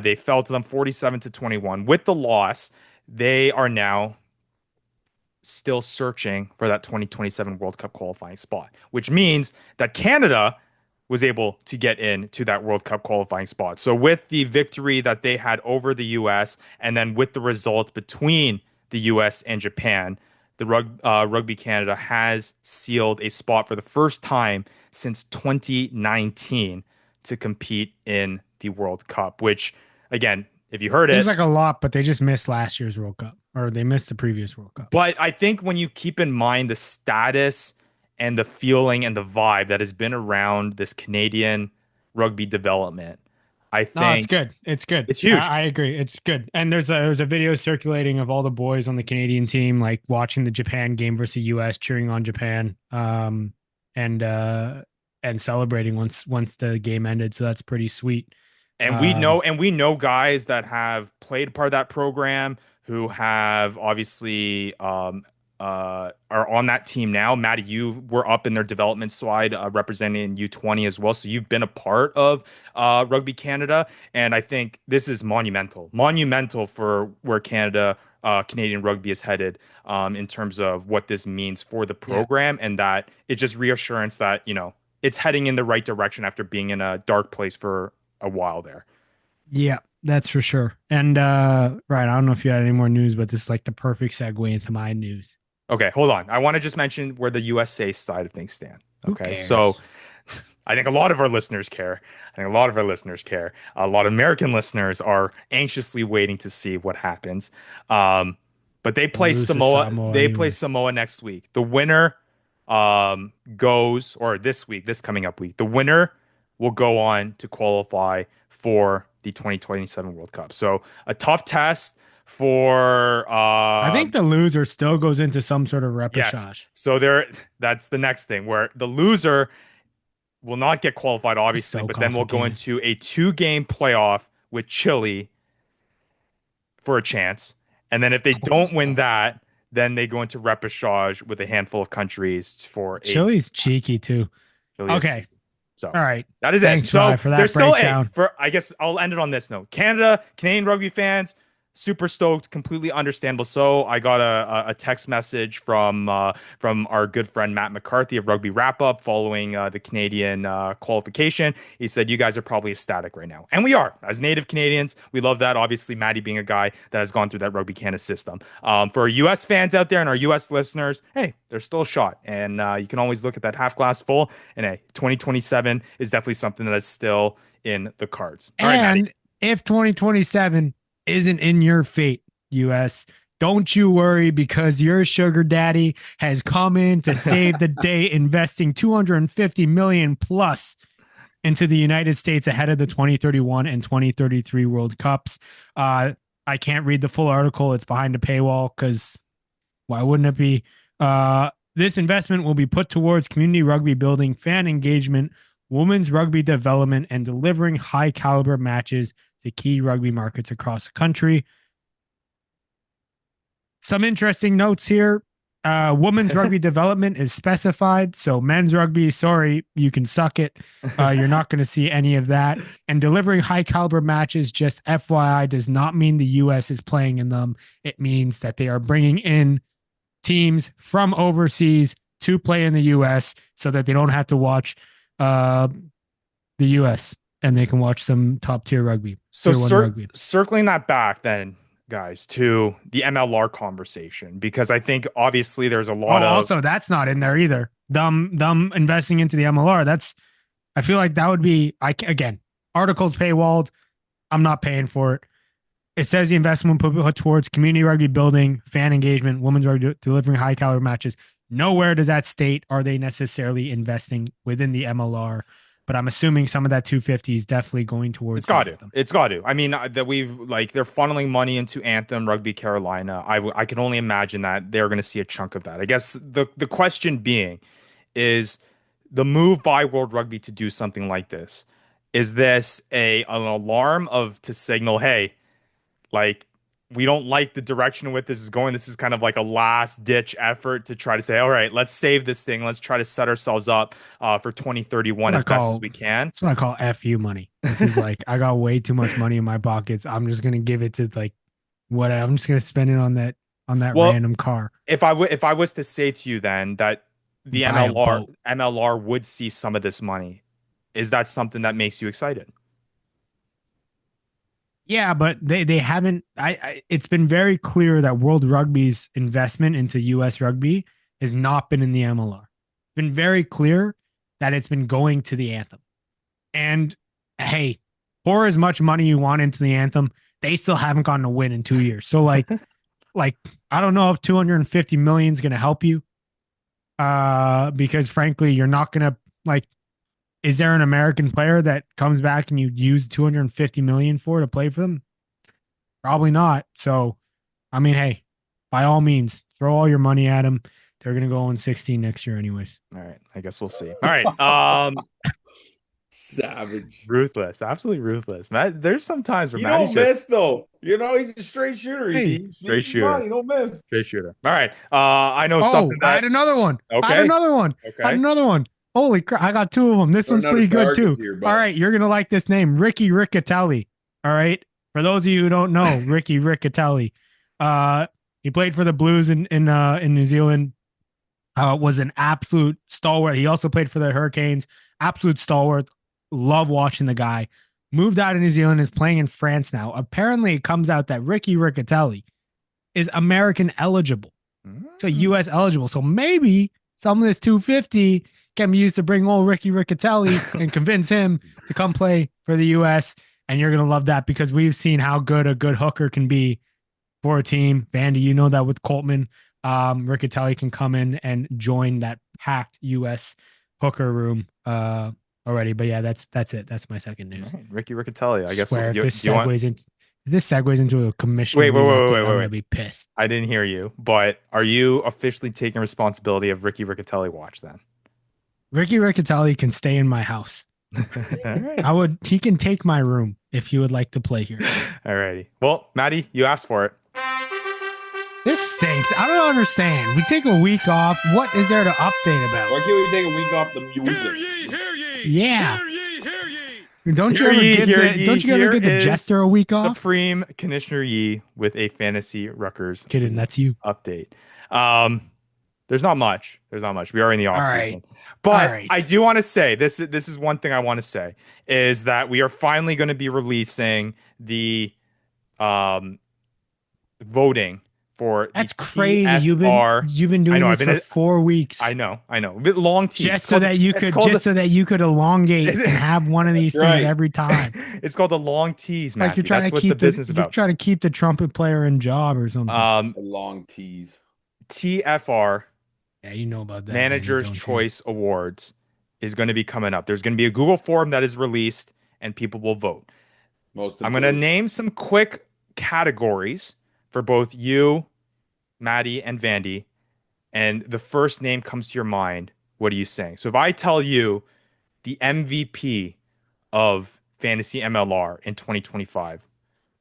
They fell to them 47 to 21. With the loss, they are now still searching for that 2027 World Cup qualifying spot, which means that Canada was able to get into that World Cup qualifying spot. So with the victory that they had over the US and then with the result between the US and Japan, the Rugby Canada has sealed a spot for the first time since 2019 to compete in the World Cup, which again, if you heard Seems it, like a lot, but they just missed last year's World Cup, or they missed the previous World Cup. but I think when you keep in mind the status and the feeling and the vibe that has been around this Canadian rugby development, I No, it's think good. It's good. it's huge. I agree. It's good. And there's a video circulating of all the boys on the Canadian team like watching the Japan game versus US, cheering on Japan, and and celebrating once the game ended. So that's pretty sweet. Um, And we know guys that have played part of that program who have obviously are on that team now. Maddie, you were up in their development side representing U20 as well. So you've been a part of Rugby Canada. And I think this is monumental for where Canadian rugby is headed in terms of what this means for the yeah. program and that it's just reassurance that, it's heading in the right direction after being in a dark place for a while there. Yeah, that's for sure. And right, I don't know if you had any more news, but this is like the perfect segue into my news. Okay, hold on. I want to just mention where the USA side of things stand. Who Okay, so cares? I think a lot of our listeners care. I think a lot of our listeners care. A lot of American listeners are anxiously waiting to see what happens. Um, but they We'll play lose to Samoa. Samoa They play anyway. Samoa next week. The winner goes, or this week, this coming up week, the winner will go on to qualify for the 2027 World Cup. So a tough test for I think the loser still goes into some sort of yes. repechage. So that's the next thing where the loser will not get qualified, It's obviously, so but then we'll go complicated. into a two-game playoff with Chile for a chance. And then if they don't win that, then they go into repechage with a handful of countries for a Chile's cheeky too. Chile. Okay. So All right. that is it. Thanks, So Rye, for there's that still a breakdown. for I guess I'll end it on this note. Canadian rugby fans, super stoked, completely understandable. So I got a text message from our good friend Matt McCarthy of Rugby Wrap Up following the Canadian qualification. He said you guys are probably ecstatic right now, and we are as native Canadians. We love that. Obviously, Matty being a guy that has gone through that Rugby Canada system. For our U.S. fans out there and our U.S. listeners, hey, there's still a shot, and you can always look at that half glass full. And hey, 2027 is definitely something that is still in the cards. All right, Maddie. And if 2027 isn't in your fate, US, don't you worry because your sugar daddy has come in to save the day, investing 250 million plus into the United States ahead of the 2031 and 2033 World Cups. I can't read the full article. It's behind a paywall because why wouldn't it be? This investment will be put towards community rugby building, fan engagement, women's rugby development, and delivering high caliber matches to key rugby markets across the country. Some interesting notes here. Women's rugby development is specified. So men's rugby, sorry, you can suck it. You're not going to see any of that. And delivering high caliber matches, just FYI, does not mean the U.S. is playing in them. It means that they are bringing in teams from overseas to play in the U.S. so that they don't have to watch the U.S. and they can watch some top tier rugby. So tier one rugby. circling that back then, guys, to the MLR conversation, because I think obviously there's a lot of also that's not in there either. Them investing into the MLR. I feel like that would be again, articles paywalled. I'm not paying for it. It says the investment put towards community rugby building, fan engagement, women's rugby delivering high caliber matches. Nowhere does that state are they necessarily investing within the MLR, but I'm assuming some of that 250 is definitely going towards. it's got to. It's got to. I mean, that we've like they're funneling money into Anthem, Rugby Carolina. I can only imagine that they're going to see a chunk of that. I guess the question being is the move by World Rugby to do something like this. Is this an alarm to signal, hey, like we don't like the direction with this is going. This is kind of like a last ditch effort to try to say, all right, let's save this thing. Let's try to set ourselves up for 2031 as best as we can. That's what I call FU money. This is like, I got way too much money in my pockets. I'm just going to give it to like what I'm just going to spend it on that random car. If I was to say to you then that the MLR would see some of this money, is that something that makes you excited? Yeah, but they haven't. It's been very clear that World Rugby's investment into U.S. rugby has not been in the MLR. It's been very clear that it's been going to the anthem. And hey, pour as much money you want into the anthem, they still haven't gotten a win in 2 years. So like I don't know if 250 million is going to help you. Because frankly, you're not going to like. Is there an American player that comes back and you use 250 million for to play for them? Probably not. So, I mean, hey, by all means, throw all your money at them. They're going to go in 16 next year anyways. All right. I guess we'll see. All right. Savage. Ruthless. Absolutely ruthless. Matt, there's some times where You Matty's don't just miss though. You know, he's a straight shooter. Hey, He's straight shooter. You don't miss. straight shooter. All right. I know something I that had another one. Okay. I had another one. Okay. I had another one. Holy crap. I got two of them. This one's pretty good too. All right. You're going to like this name. Ricky Riccatelli. All right. For those of you who don't know, Ricky Riccatelli. He played for the Blues in New Zealand. Was an absolute stalwart. He also played for the Hurricanes. Absolute stalwart. Love watching the guy. Moved out of New Zealand, is playing in France now. Apparently, it comes out that Ricky Riccatelli is American eligible. So U.S. eligible. So maybe some of this 250 can be used to bring old Ricky Riccatelli and convince him to come play for the U.S. And you're going to love that because we've seen how good a good hooker can be for a team. Vandy, you know that with Coltman, Riccatelli can come in and join that packed U.S. hooker room already. But yeah, that's it. That's my second news. Right. Ricky Riccatelli. I guess this segues into a commission. Wait. I'm gonna be pissed. I didn't hear you. But are you officially taking responsibility of Ricky Riccatelli watch then? Ricky Riccatelli can stay in my house. All right. He can take my room if you would like to play here. All righty. Well, Maddie, you asked for it. This stinks. I don't understand. We take a week off. What is there to update about? Why can't we take a week off the music? Yeah. Hear ye, hear ye. Don't you Hear ever ye, give hear the ye. don't you ever Here give the is jester a week off? Supreme Commissioner Yi with a fantasy Ruckers Kidding, that's you. update. Um, there's not much. There's not much. We are in the All off right. season. But All right. I do want to say this is one thing I want to say is that we are finally going to be releasing the um voting for the That's crazy. TFR. You've been I doing know, this for 4 weeks. I know. A bit long T. Just so that you could elongate and have one of these things Right. every time. It's called the long tease, Like Matthew. That's what the business is you're about. trying to keep the trumpet player in job or something. A long tease. TFR Yeah, you know about that. Managers Danny, don't you? Choice Awards is going to be coming up. There's going to be a Google form that is released and people will vote. Most I'm going to important. name some quick categories for both you, Maddie, and Vandy. And the first name comes to your mind. What are you saying? So if I tell you the MVP of Fantasy MLR in 2025,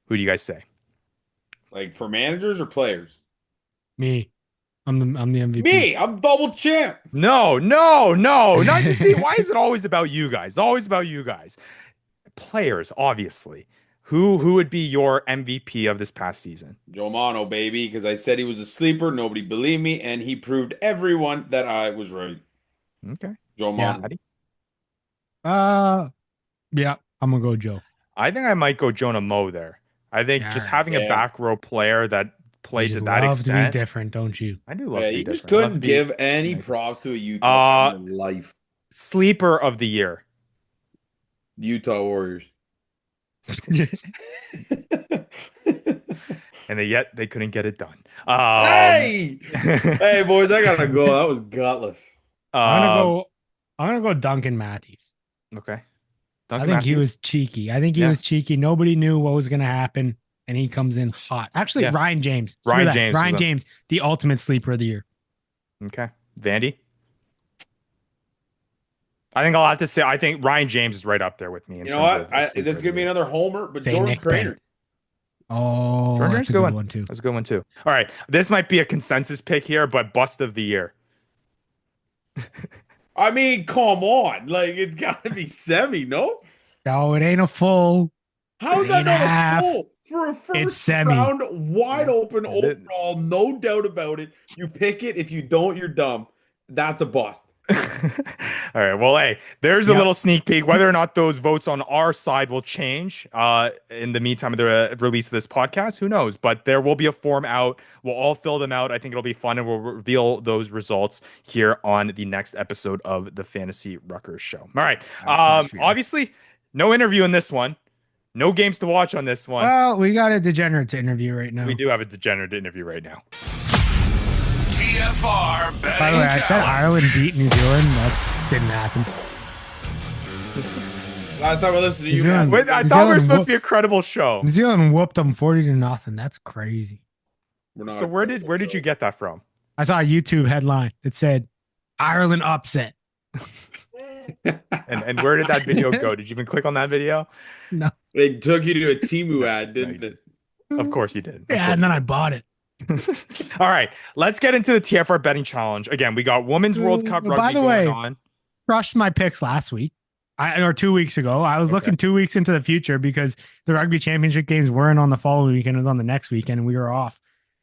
who do you guys say? Like for managers or players? Me. I'm the MVP. Me, I'm double champ. No. Not you see, why is it always about you guys? Always about you guys. Players, obviously. Who would be your MVP of this past season? Joe Mono, baby, because I said he was a sleeper. Nobody believed me, and he proved everyone that I was right. Okay. Joe Yeah. Mono. Maddie? Yeah, I'm gonna go Joe. I think I might go Jonah Moe there. I think Yeah, just all right. having a Yeah. back row player that You played to just that love to be extent. different, don't you? I do love Yeah, to be you just different. I love couldn't to be give any nice. props to a Utah team in life. Sleeper of the year. Utah Warriors. And yet they couldn't get it done. Hey! Hey, boys, I gotta go. That was gutless. I'm gonna go Duncan Matthews. Okay. I Duncan think he Matthews? was cheeky. I think he Yeah. was cheeky. Nobody knew what was gonna happen, and he comes in hot. Actually, Yeah. Ryan James. Ryan Screw that. James Ryan was a- James, the ultimate sleeper of the year. Okay. Vandy? I think I'll have to say I think Ryan James is right up there with me in You know terms what? of sleeper This is of gonna the be year. another homer, but Say Jordan Nick Trainer. Bennett. Oh, Jordan that's Train's a good one too. That's a good one too. All right. This might be a consensus pick here, but bust of the year. I mean, come on. Like, it's gotta be semi, no? No, it ain't a full. How is Three that and a not a half. full? For a It's first semi. round, wide open Is it? overall, no doubt about it. You pick it. If you don't, you're dumb. That's a bust. All right. Well, hey, there's a Yep. little sneak peek. Whether or not those votes on our side will change in the meantime of the release of this podcast, who knows? But there will be a form out. We'll all fill them out. I think it'll be fun, and we'll reveal those results here on the next episode of the Fantasy Ruckers Show. All right. Obviously, no interview in this one. No games to watch on this one. Well, we got a degenerate to interview right now. We do have a degenerate interview right now. TFR betting By the way, I said challenge. Ireland beat New Zealand. That didn't happen. Last time I listened to New you, Zealand- man. Wait, I New thought we were Zealand supposed to be a credible show. New Zealand whooped them 40-0. That's crazy. We're not So where did you get that from? I saw a YouTube headline. It said Ireland upset. And where did that video go? Did you even click on that video? No. It took you to a Timu ad, didn't No, it? Of course you did. Of Yeah, course and then you I bought it. did. All right, let's get into the TFR betting challenge. Again, we got Women's World Cup By rugby the going way, on. Crushed my picks last week. Or 2 weeks ago. I was looking 2 weeks into the future because the rugby championship games weren't on the following weekend. It was on the next weekend and we were off.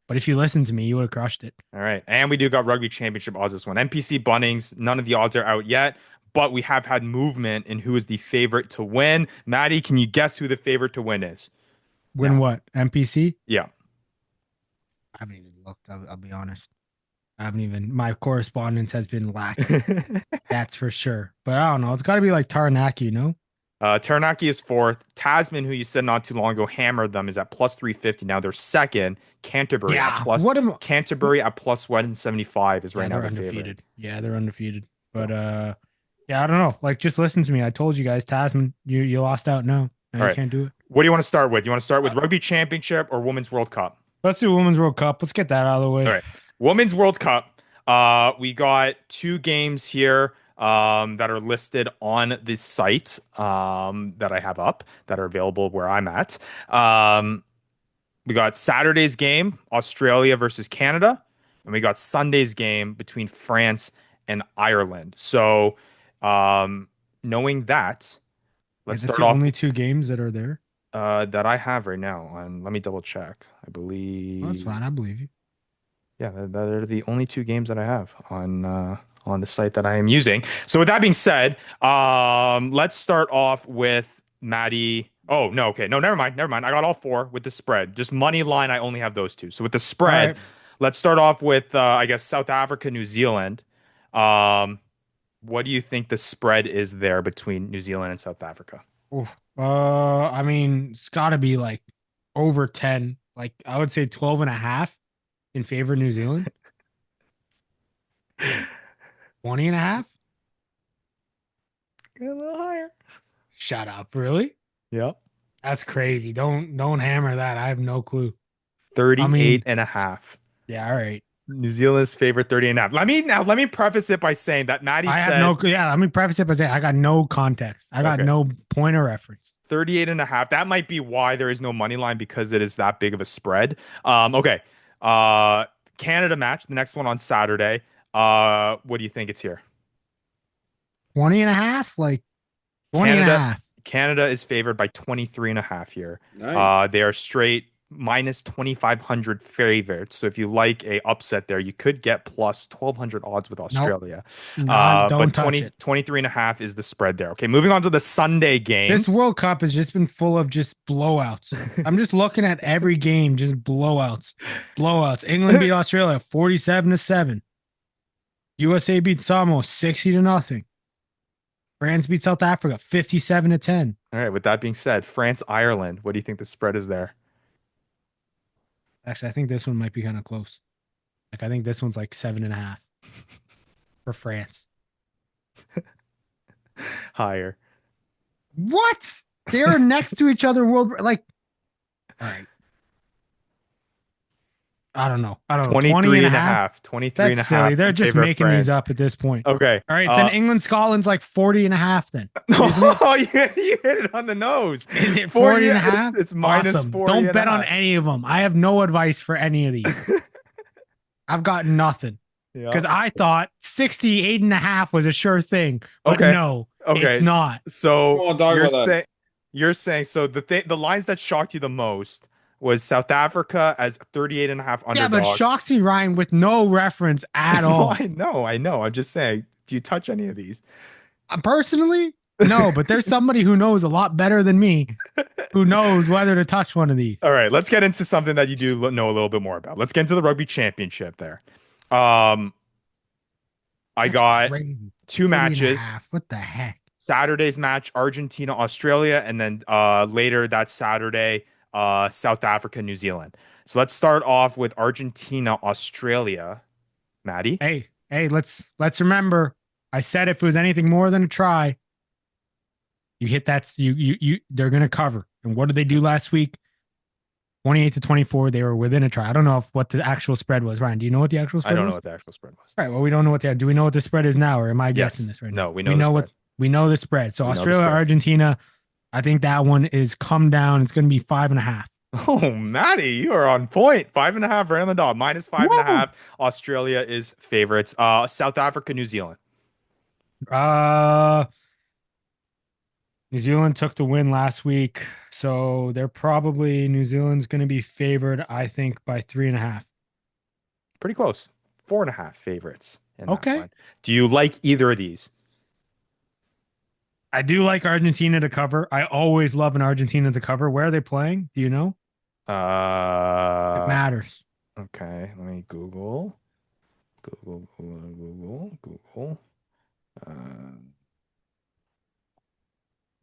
But if you listened to me, you would have crushed it. All right, and we do got rugby championship odds this one. NPC Bunnings, none of the odds are out yet, but we have had movement in who is the favorite to win. Maddie, can you guess who the favorite to win is? Win Yeah. what? NPC? Yeah. I haven't even looked. I'll be honest. I haven't even. My correspondence has been lacking. That's for sure. But I don't know. It's got to be like Taranaki, you know? Taranaki is fourth. Tasman, who you said not too long ago hammered them, is at plus 350. Now they're second. Canterbury at plus What am Canterbury at plus 175 is right now they're the undefeated. favorite. Yeah, they're undefeated. But yeah, I don't know. Like, just listen to me. I told you guys, Tasman, you lost out now. Now All you right. can't do it. What do you want to start with? You want to start with Rugby Championship or Women's World Cup? Let's do Women's World Cup. Let's get that out of the way. All right. Women's World Cup. We got two games here. that are listed on the site that I have up that are available where I'm at. We got Saturday's game, Australia versus Canada, and we got Sunday's game between France and Ireland. So, knowing that, Yeah, let's that's start the off only two games that are there. that I have right now. And let me double check. I Oh, that's believe, fine. I believe you. yeah, that are the only two games that I have on the site that I am using. So, with that being said, let's start off with Maddie. Oh, no, okay. No, never mind. Never mind. I got all four with the spread. Just money line, I only have those two. So with the All spread, right. let's start off with I guess South Africa, New Zealand. Um, what do you think the spread is there between New Zealand and South Africa? Oof. I mean, it's got to be like over 10. Like I would say 12 and a half in favor of New Zealand. 20 and a half? A little higher. Shut up. Really? Yep. That's crazy. Don't hammer that. I have no clue. I 38 mean, and a half. yeah, all right. New Zealand's favorite 30 and a half. Let me preface it by saying that Maddie I have said, no, yeah, let me preface it by saying I got no context. I got okay, no point of reference. 38 and a half. That might be why there is no money line because it is that big of a spread. Okay. Canada match, the next one on Saturday. What do you think it's here? 20 and a half? Like 20 and a Canada half. Canada is favored by 23 and a half here. Nice. They are straight minus 2,500 favorites. So if you like a upset there, you could get plus 1,200 odds with Nope. Australia. Not, But don't touch it. 23 and a half is the spread there. Okay, moving on to the Sunday This games. World Cup has just been full of just blowouts. I'm just looking at every game, just blowouts. Blowouts. England beat Australia 47-7. USA beat Samoa 60-0. France beat South Africa 57-10. All right, with that being said, France, Ireland, what do you think the spread is there? Actually, I think this one might be kind of close. Like I think this one's like 7.5 for France. Higher. What? They're next to each other world like all right. I don't know. 20 23 and a and a half. half. 23 and That's a half silly. They're in just favor of making these France. up at this point. Okay. All right, then England, Scotland's like 40 and a half then. Isn't it? Oh, you hit it on the nose. Is it 40 and a half? It's minus Awesome. 40 Don't and bet a on half. any of them. I have no advice for any of these. I've got nothing. Yeah. Because I thought 68 and a half was a sure thing. But Okay. no, Okay. it's not. So Come on, talk you're about that. saying so the lines that shocked you the most was South Africa as 38 and a half Yeah, but underdog. shocks me, Ryan, with no reference at No, all. I know. I'm just saying, do you touch any of these? Personally, no, but there's somebody who knows a lot better than me who knows whether to touch one of these. All right, let's get into something that you do know a little bit more about. Let's get into the rugby championship there. I That's got crazy. two 40 and a matches. half. What the heck? Saturday's match, Argentina, Australia, and then later that Saturday, South Africa, New Zealand. So let's start off with Argentina, Australia. Maddie? Hey, let's remember. I said if it was anything more than a try, you hit that. You. They're gonna cover. And what did they do last week? 28-24. They were within a try. I don't know what the actual spread was. Ryan, do you know what the actual I spread don't know was? what the actual spread was. All right. Well, we don't know what the. Do we know what the spread is now, or am I guessing this right now? No, we know the spread. We know the spread. So We know the Australia, spread. Argentina. I think that one is come down. It's going to be 5.5. Oh, Maddie, you are on point. 5.5 right on the dot. Minus 5.5. Australia is favorites. South Africa, New Zealand. New Zealand took the win last week, so they're probably New Zealand's going to be favored. I think by 3.5. Pretty close. 4.5 favorites in that Okay. one. Do you like either of these? I do like Argentina to cover. I always love an Argentina to cover. Where are they playing? Do you know? It matters. Okay, let me Google. Google.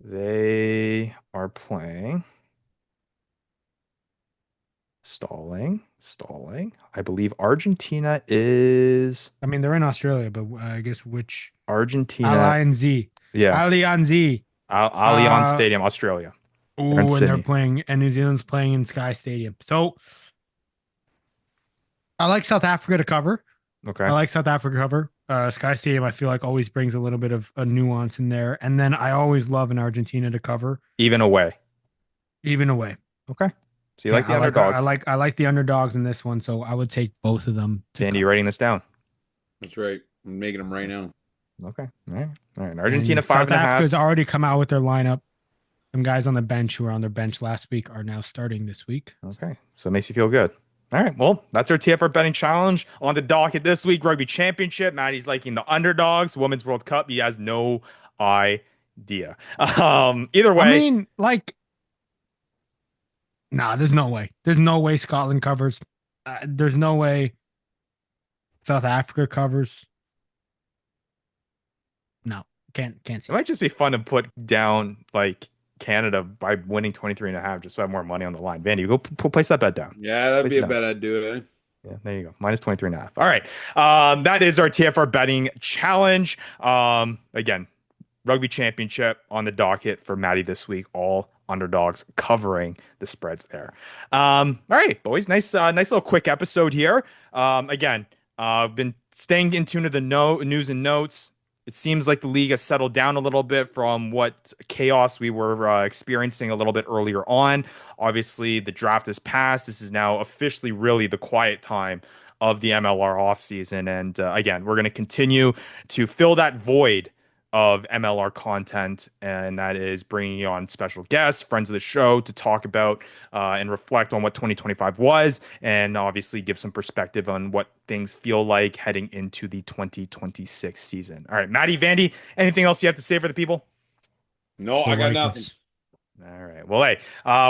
They are playing. Stalling. I believe Argentina is I mean, they're in Australia, but I guess which Argentina. Allianz. Yeah, Allianz. Allianz Stadium, Australia. Oh, in and they're Sydney. playing, and New Zealand's playing in Sky Stadium. So I like South Africa to cover. Okay. I like South Africa cover. Sky Stadium, I feel like always brings a little bit of a nuance in there. And then I always love an Argentina to cover, Even away. even away. Okay. So you Yeah, like the underdogs. I like the underdogs in this one, so I would take both of them to Vandy, you cover. writing this down? That's right. I'm making them right now. Okay. All right. All right. Argentina And five South and a half. Africa's already come out with their lineup. Some guys on the bench who were on their bench last week are now starting this week. Okay. So it makes you feel good. All right. Well, that's our TFR betting challenge on the docket this week. Rugby Championship. Maddie's liking the underdogs. Women's World Cup. He has no idea. Either I way. mean, like, nah, there's no way. There's no way Scotland covers. There's no way South Africa covers. No, can't It see. might just be fun to put down like Canada by winning 23 and a half just so I have more money on the line. Vandy, go place that bet down. Yeah, that'd Place be it a down. bet I'd do it. Yeah, there you go. Minus 23 and a half. All right. That is our TFR betting challenge. Again, Rugby Championship on the docket for Maddie this week. All underdogs covering the spreads there. All right, boys. Nice little quick episode here. Again, I've been staying in tune to the news and notes. It seems like the league has settled down a little bit from what chaos we were experiencing a little bit earlier on. Obviously, the draft is passed. This is now officially really the quiet time of the MLR offseason. And again, we're going to continue to fill that void of MLR content, and that is bringing on special guests, friends of the show, to talk about and reflect on what 2025 was, and obviously give some perspective on what things feel like heading into the 2026 season. All right, Maddie, Vandy, anything else you have to say for the people? No, I got nothing. All right. Well, hey,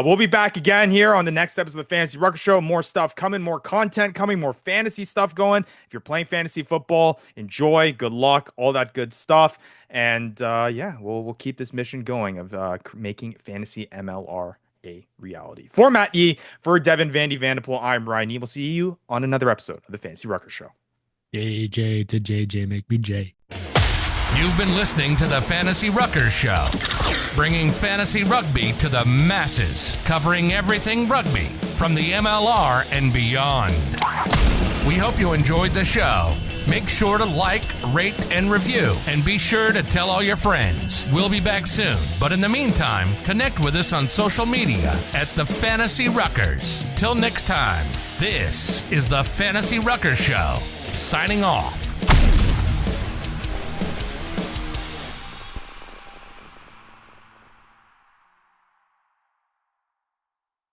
we'll be back again here on the next episode of the Fantasy Rucker Show. More stuff coming, more content coming, more fantasy stuff going. If you're playing fantasy football, enjoy, good luck, all that good stuff. And yeah, we'll keep this mission going of making fantasy MLR a reality. For Matt E, for Devin, Vandy, Vanderpool, I'm Ryan E. We'll see you on another episode of the Fantasy Rucker Show. JJ to JJ, make me J. You've been listening to the Fantasy Ruckers Show, bringing fantasy rugby to the masses, covering everything rugby from the MLR and beyond. We hope you enjoyed the show. Make sure to like, rate, and review, and be sure to tell all your friends. We'll be back soon, but in the meantime, connect with us on social media at the Fantasy Ruckers. Till next time, this is the Fantasy Ruckers Show, signing off.